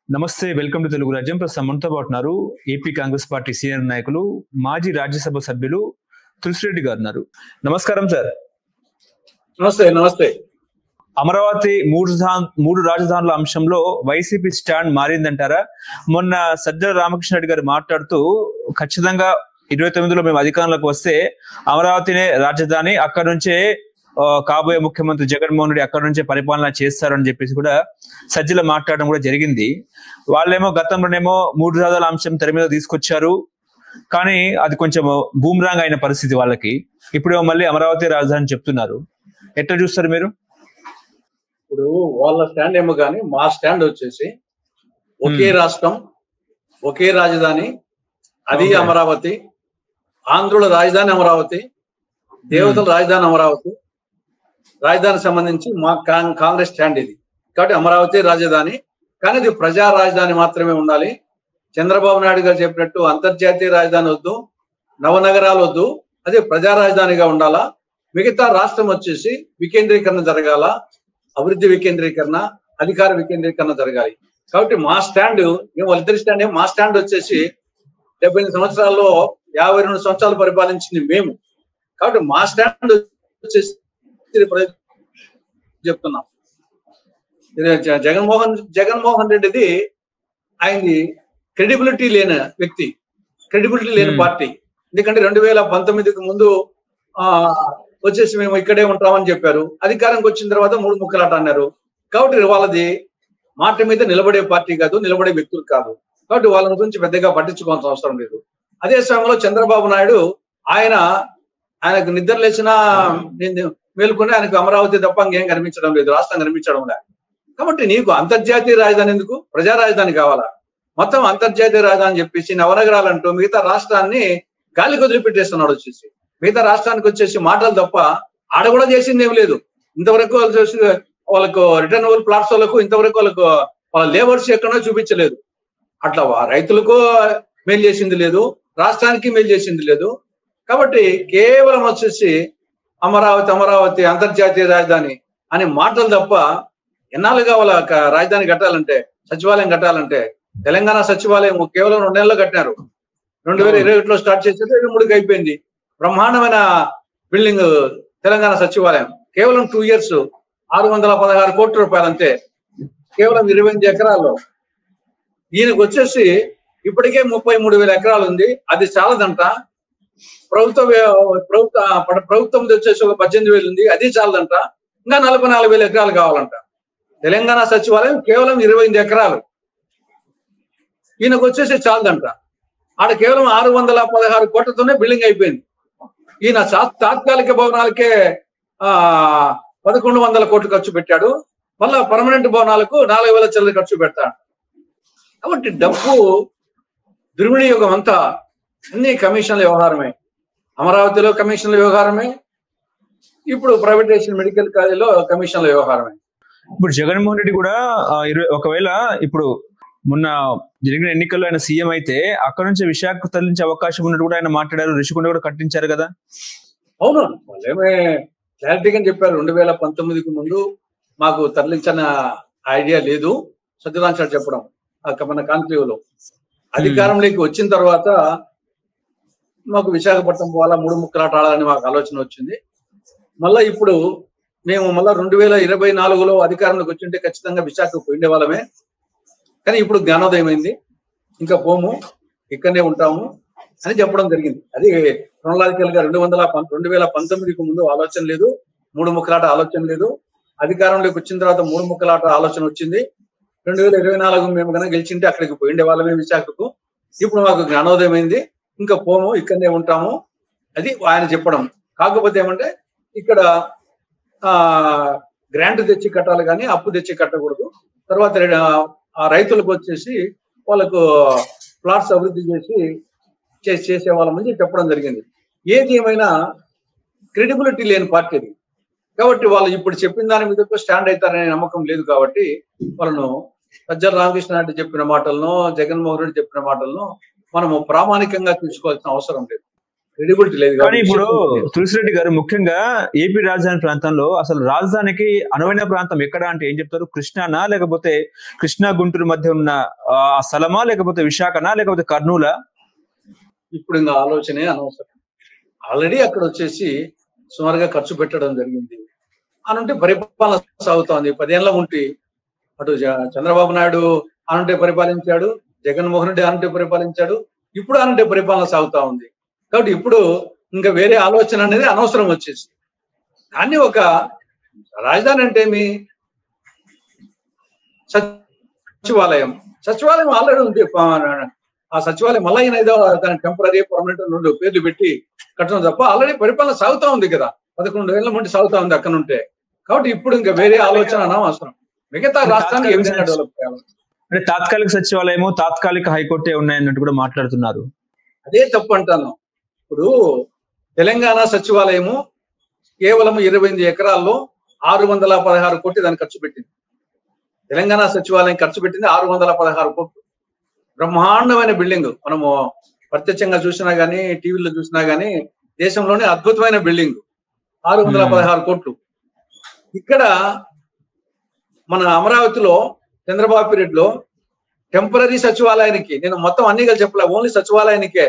నమస్తే, welcome to Telugu రాజ్యం. ప్రస్తుతం మనతో పాటు ఉన్నారు ఏపీ కాంగ్రెస్ పార్టీ సీనియర్ నాయకులు, మాజీ రాజ్యసభ సభ్యులు తులసిరెడ్డి గారు ఉన్నారు. నమస్కారం సార్. నమస్తే. నమస్తే. అమరావతి మూడు రాజధానుల అంశంలో వైసీపీ స్టాండ్ మారిందంటారా? మొన్న సజ్జల రామకృష్ణారెడ్డి గారు మాట్లాడుతూ ఖచ్చితంగా 29లో మేము అధికారంలోకి వస్తే అమరావతినే రాజధాని, అక్కడ నుంచే కాబోయే ముఖ్యమంత్రి జగన్మోహన్ రెడ్డి అక్కడ నుంచే పరిపాలన చేస్తారని చెప్పేసి కూడా సజ్జల మాట్లాడడం కూడా జరిగింది. వాళ్ళేమో గతంలోనేమో మూడు రాజధానుల అంశం తెర మీద తీసుకొచ్చారు, కానీ అది కొంచెం బూమ్రాంగ్ అయిన పరిస్థితి వాళ్ళకి. ఇప్పుడేమో మళ్ళీ అమరావతి రాజధాని చెప్తున్నారు. ఎట్లా చూస్తారు మీరు? ఇప్పుడు వాళ్ళ స్టాండ్ ఏమో కానీ మా స్టాండ్ వచ్చేసి ఒకే రాష్ట్రం, ఒకే రాజధాని, అది అమరావతి. ఆంధ్రుల రాజధాని అమరావతి, దేవతల రాజధాని అమరావతి. రాజధానికి సంబంధించి మా కాంగ్రెస్ స్టాండ్ ఇది. కాబట్టి అమరావతి రాజధాని, కానీ ఇది ప్రజా రాజధాని మాత్రమే ఉండాలి. చంద్రబాబు నాయుడు గారు చెప్పినట్టు అంతర్జాతీయ రాజధాని వద్దు, నవనగరాలు వద్దు, అది ప్రజా రాజధానిగా ఉండాలా. మిగతా రాష్ట్రం వచ్చేసి వికేంద్రీకరణ జరగాల, అభివృద్ధి వికేంద్రీకరణ, అధికార వికేంద్రీకరణ జరగాలి. కాబట్టి మా స్టాండ్, వాళ్ళిద్దరి స్టాండ్, మా స్టాండ్ వచ్చేసి 78 సంవత్సరాల్లో 52 సంవత్సరాలు పరిపాలించింది మేము. కాబట్టి మా స్టాండ్ వచ్చేసి చెప్తున్నాం. జగన్మోహన్ రెడ్డిది ఆయనది క్రెడిబిలిటీ లేని వ్యక్తి, క్రెడిబిలిటీ లేని పార్టీ. ఎందుకంటే 2019కి ముందు వచ్చేసి మేము ఇక్కడే ఉంటామని చెప్పారు. అధికారంకి వచ్చిన తర్వాత మూడు ముక్కలాట అన్నారు. కాబట్టి వాళ్ళది మాట మీద నిలబడే పార్టీ కాదు, నిలబడే వ్యక్తులు కాదు. కాబట్టి వాళ్ళ గురించి పెద్దగా పట్టించుకోవాల్సిన అవసరం లేదు. అదే సమయంలో చంద్రబాబు నాయుడు ఆయనకు నిద్ర లేచినా మేలుకుని ఆయనకు అమరావతి తప్ప ఇంకేం కనిపించడం లేదు, రాష్ట్రం కనిపించడం లేదు. కాబట్టి నీకు అంతర్జాతీయ రాజధాని ఎందుకు? ప్రజా రాజధాని కావాలా? మొత్తం అంతర్జాతీయ రాజధాని చెప్పేసి నవనగరాలంటూ మిగతా రాష్ట్రాన్ని గాలికి వదిలిపెట్టేస్తున్నాడు. వచ్చేసి మిగతా రాష్ట్రానికి వచ్చేసి మాటలు తప్ప ఆడ కూడా చేసింది ఏం లేదు. ఇంతవరకు వాళ్ళకు రిటర్న్ ఓవర్ ప్లాట్స్ వాళ్ళకు ఇంతవరకు వాళ్ళ లేబర్స్ ఎక్కడో చూపించలేదు. అట్లా రైతులకు మేలు చేసింది లేదు, రాష్ట్రానికి మేలు చేసింది లేదు. కాబట్టి కేవలం వచ్చేసి అమరావతి అమరావతి అంతర్జాతీయ రాజధాని అనే మాటలు తప్ప ఎన్నాళ్ళుగా వాళ్ళ రాజధాని కట్టాలంటే, సచివాలయం కట్టాలంటే, తెలంగాణ సచివాలయం కేవలం 2 నెలల్లో కట్టినారు. 2021లో స్టార్ట్ చేసేది 23కి అయిపోయింది. బ్రహ్మాండమైన బిల్డింగ్ తెలంగాణ సచివాలయం. కేవలం 2 years 616 కోట్ల రూపాయలు అంతే, కేవలం 28 ఎకరాల్లో. ఈయనకు వచ్చేసి ఇప్పటికే 33,000 ఎకరాలు ఉంది. అది చాలదంట. ప్రభుత్వం వచ్చేసి ఒక 18,000 ఉంది, అది చాలదంట. ఇంకా 44,000 ఎకరాలు కావాలంట. తెలంగాణ సచివాలయం కేవలం 28 ఎకరాలు. ఈయనకు వచ్చేసి చాలదంట. ఆడ కేవలం 616 కోట్లతోనే బిల్డింగ్ అయిపోయింది. ఈయన తాత్కాలిక భవనాలకే 1,100 కోట్లు ఖర్చు పెట్టాడు. మళ్ళా పర్మనెంట్ భవనాలకు 4,000 చిల్లర ఖర్చు పెడతాడు. కాబట్టి డబ్బు దుర్వినియోగం అంతా అన్ని కమిషన్ల వ్యవహారమే. అమరావతిలో కమిషన్ల వ్యవహారమే, ఇప్పుడు ప్రైవేటైజేషన్ మెడికల్ కాలేజీలో కమిషన్ల వ్యవహారమే. ఇప్పుడు జగన్మోహన్ రెడ్డి కూడా ఒకవేళ ఇప్పుడు మొన్న జరిగిన ఎన్నికల్లో ఆయన సీఎం అయితే అక్కడ నుంచి విశాఖకు తరలించే అవకాశం ఉన్నట్టు కూడా ఆయన మాట్లాడారు. రిషికొండ కూడా కట్టించారు కదా. అవును, వాళ్ళేమే క్లారిటీగా చెప్పారు. 2019కి ముందు మాకు తరలించిన ఐడియా లేదు, సత్యనారాయణ సార్ చెప్పడం మన కాన్క్లేవ్ లో. అధికారంలోకి వచ్చిన తర్వాత మాకు విశాఖపట్నం పోవాలా, 3 ముక్కలాట ఆడాలని మాకు ఆలోచన వచ్చింది. మళ్ళా ఇప్పుడు మేము మళ్ళా 2024లో అధికారంలోకి వచ్చింటే ఖచ్చితంగా విశాఖకు పోయిండే వాళ్ళమే. కానీ ఇప్పుడు జ్ఞానోదయం అయింది, ఇంకా పోము, ఇక్కడనే ఉంటాము అని చెప్పడం జరిగింది. అది క్రోనలాజికల్ గా 2019కి ముందు ఆలోచన లేదు, 3 ముక్కలాట ఆలోచన లేదు. అధికారంలోకి వచ్చిన తర్వాత 3 ముక్కలాట ఆలోచన వచ్చింది. 2024 మేము కనుక గెలిచింటే అక్కడికి పోయిండే వాళ్ళమే విశాఖకు. ఇప్పుడు మాకు జ్ఞానోదయం అయింది, ఇంకా పోము, ఇక్కడనే ఉంటాము, అది ఆయన చెప్పడం. కాకపోతే ఏమంటే ఇక్కడ గ్రాంట్ తెచ్చి కట్టాలి కానీ అప్పు తెచ్చి కట్టకూడదు. తర్వాత ఆ రైతులకు వచ్చేసి వాళ్ళకు ప్లాట్స్ అభివృద్ధి చేసే వాళ్ళ ముందు చెప్పడం జరిగింది. ఏది ఏమైనా క్రెడిబిలిటీ లేని పార్టీ అది. కాబట్టి వాళ్ళు ఇప్పుడు చెప్పిన దాని మీద స్టాండ్ అవుతారనే నమ్మకం లేదు. కాబట్టి వాళ్ళను సజ్జల రామకృష్ణారెడ్డి చెప్పిన మాటలను, జగన్మోహన్ రెడ్డి చెప్పిన మాటలను మనము ప్రామాణికంగా తీసుకోవాల్సిన అవసరం లేదు. క్రెడిబిలిటీ లేదు. కానీ ఇప్పుడు తులసిరెడ్డి గారు ముఖ్యంగా ఏపీ రాజధాని ప్రాంతంలో అసలు రాజధానికి అనువైన ప్రాంతం ఎక్కడ అంటే ఏం చెప్తారు? కృష్ణానా, లేకపోతే కృష్ణా గుంటూరు మధ్య ఉన్న స్థలమా, లేకపోతే విశాఖనా, లేకపోతే కర్నూలా? ఇప్పుడు ఇంకా ఆలోచనే అనవసరం. ఆల్రెడీ అక్కడ వచ్చేసి సుమారుగా ఖర్చు పెట్టడం జరిగింది అనంటే పరిపాలన సాగుతోంది. 10 ఏళ్ళ ఉంటే అటు చంద్రబాబు నాయుడు అనంటే పరిపాలించాడు, జగన్మోహన్ రెడ్డి అనంటే పరిపాలించాడు, ఇప్పుడు అనంటే పరిపాలన సాగుతా ఉంది. కాబట్టి ఇప్పుడు ఇంకా వేరే ఆలోచన అనేది అనవసరం వచ్చేసి. కానీ ఒక రాజధాని అంటే మీ సచివాలయం ఆల్రెడీ ఉంది. ఆ సచివాలయం మళ్ళీ ఏదో దాని టెంపరీ పర్మనెంట్ 2 పేర్లు పెట్టి కట్టడం తప్ప ఆల్రెడీ పరిపాలన సాగుతా ఉంది కదా, 11 ఏళ్ల నుండి సాగుతా ఉంది అక్కడ ఉంటే. కాబట్టి ఇప్పుడు ఇంకా వేరే ఆలోచన అనవసరం. మిగతా రాష్ట్రానికి ఏ విధంగా డెవలప్ చేయాలి అంటే తాత్కాలిక సచివాలయము, తాత్కాలిక హైకోర్టే ఉన్నాయన్నట్టు కూడా మాట్లాడుతున్నారు. అదే తప్పు అంటాను. ఇప్పుడు తెలంగాణ సచివాలయము కేవలం 28 ఎకరాల్లో 616 కోట్లు దాన్ని ఖర్చు పెట్టింది. తెలంగాణ సచివాలయం ఖర్చు పెట్టింది 616 కోట్లు. బ్రహ్మాండమైన బిల్డింగ్. మనము ప్రత్యక్షంగా చూసినా గానీ, టీవీలో చూసినా గానీ దేశంలోనే అద్భుతమైన బిల్డింగ్. 616 కోట్లు. ఇక్కడ మన అమరావతిలో చంద్రబాబు పీరియడ్ లో టెంపరీ సచివాలయానికి, నేను మొత్తం అన్ని కలిసి చెప్పలే, ఓన్లీ సచివాలయానికే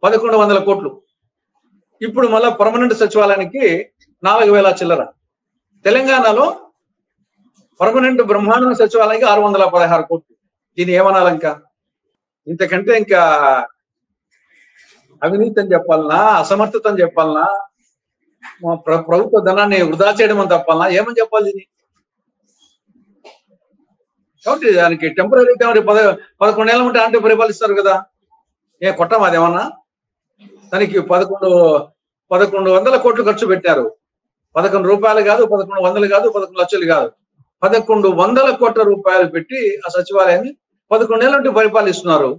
1100 కోట్లు. ఇప్పుడు మళ్ళా పర్మనెంట్ సచివాలయానికి 4000 చిల్లర. తెలంగాణలో పర్మనెంట్ బ్రహ్మాండ సచివాలయానికి 616 కోట్లు. దీన్ని ఏమనాలి? ఇంకా ఇంతకంటే ఇంకా అవినీతి అని చెప్పాలనా, అసమర్థత అని చెప్పాలనా, ప్రభుత్వ ధనాన్ని వృధా చేయడం అని తప్పాలనా, ఏమని చెప్పాలి దీన్ని? కాబట్టి దానికి టెంపరీ 11 ఏళ్ళ ఉంటే అంటే పరిపాలిస్తారు కదా, ఏ కొట్టం అదేమన్నా? దానికి 1100 కోట్లు ఖర్చు పెట్టారు. 11 రూపాయలు కాదు, 1100 కాదు, 11 లక్షలు కాదు, 1100 కోట్ల రూపాయలు పెట్టి ఆ సచివాలయాన్ని 11 ఏళ్ళ నుండి పరిపాలిస్తున్నారు.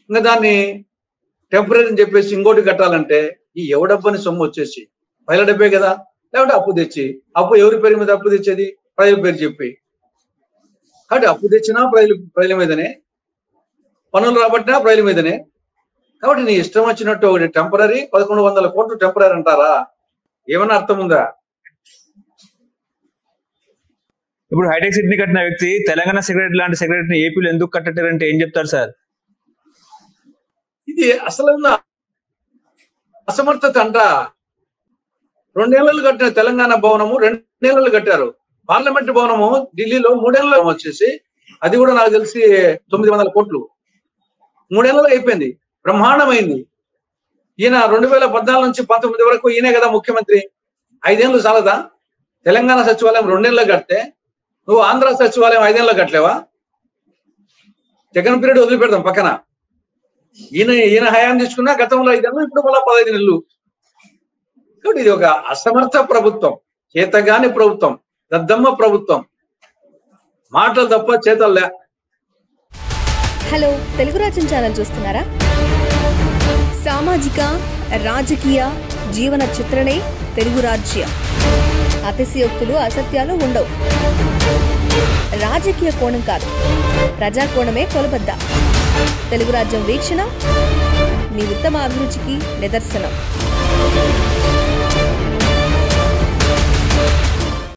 ఇంకా దాన్ని టెంపరీ అని చెప్పేసి ఇంకోటి కట్టాలంటే ఈ ఎవడబ్బని సొమ్ము వచ్చేసి పైల డబ్బే కదా, లేకపోతే అప్పు తెచ్చి, అప్పు ఎవరి పేరు మీద అప్పు తెచ్చేది? ప్రజల పేరు చెప్పి. కాబట్టి అప్పు తెచ్చినా ప్రజల మీదనే, పనులు రాబట్టినా ప్రజల మీదనే. కాబట్టి నీ ఇష్టం వచ్చినట్టు ఒకటి టెంపరీ 1100 కోట్లు టెంపరీ అంటారా? ఏమన్నా అర్థం ఉందా? ఇప్పుడు హైటెక్ సిటీని కట్టిన వ్యక్తి తెలంగాణ సెక్రటరీ లాంటి సెక్రటరీని ఏపీలో ఎందుకు కట్టటారంటే ఏం చెప్తారు సార్? ఇది అసలు అసమర్థత అంట. 2 ఏళ్ళు కట్టిన తెలంగాణ భవనము 2 ఏళ్ళు కట్టారు. పార్లమెంట్ భవనము ఢిల్లీలో 3 ఏళ్ళలో వచ్చేసి అది కూడా నాకు తెలిసి 900 కోట్లు 3 ఏళ్ళలో అయిపోయింది. బ్రహ్మాండమైంది. ఈయన 2014 నుంచి 19 వరకు ఈయనే కదా ముఖ్యమంత్రి. 5 ఏళ్ళు చాలదా? తెలంగాణ సచివాలయం 2 ఏళ్ళలో కడితే నువ్వు ఆంధ్ర సచివాలయం 5 ఏళ్ళలో కట్టలేవా? జగన్ పీరియడ్ వదిలిపెడదాం పక్కన. ఈయన హయాం తీసుకున్నా గతంలో 5 ఏళ్ళు, ఇప్పుడు మళ్ళా 15 నెలలు. కాబట్టి ఇది ఒక అసమర్థ ప్రభుత్వం, చేతగాని ప్రభుత్వం, దద్దమ్మ ప్రభుత్వం. మాటలు తప్ప చేతల్లే. హలో, తెలుగు రాజ్యం ఛానల్ చూస్తున్నారా? సామాజిక రాజకీయ జీవన చిత్రణే తెలుగు రాజ్యం. అతిశయోక్తులు అసత్యాలు ఉండవు. రాజకీయ కోణం కాదు, ప్రజా కోణమే కొలబద్ద. తెలుగు రాజ్యం వీక్షణ మీ ఉత్తమ అభిరుచికి నిదర్శనం.